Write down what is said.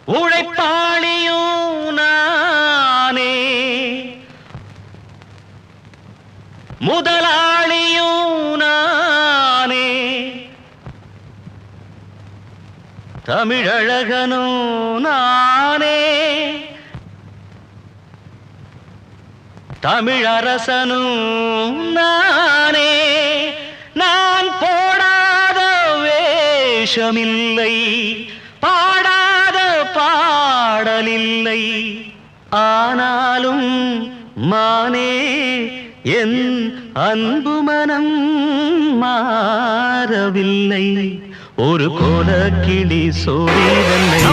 உழைப்பாளியும் நானே, முதலாளியும் நானே, தமிழழகனும் நானே, தமிழரசனும் நானே. நான் போடாத வேஷமில்லை, பாடாத பாடலில்லை. ஆனாலும் மானே என் அன்பு மனம் மாறவில்லை. ஒரு கோலக்கிளி சோழனை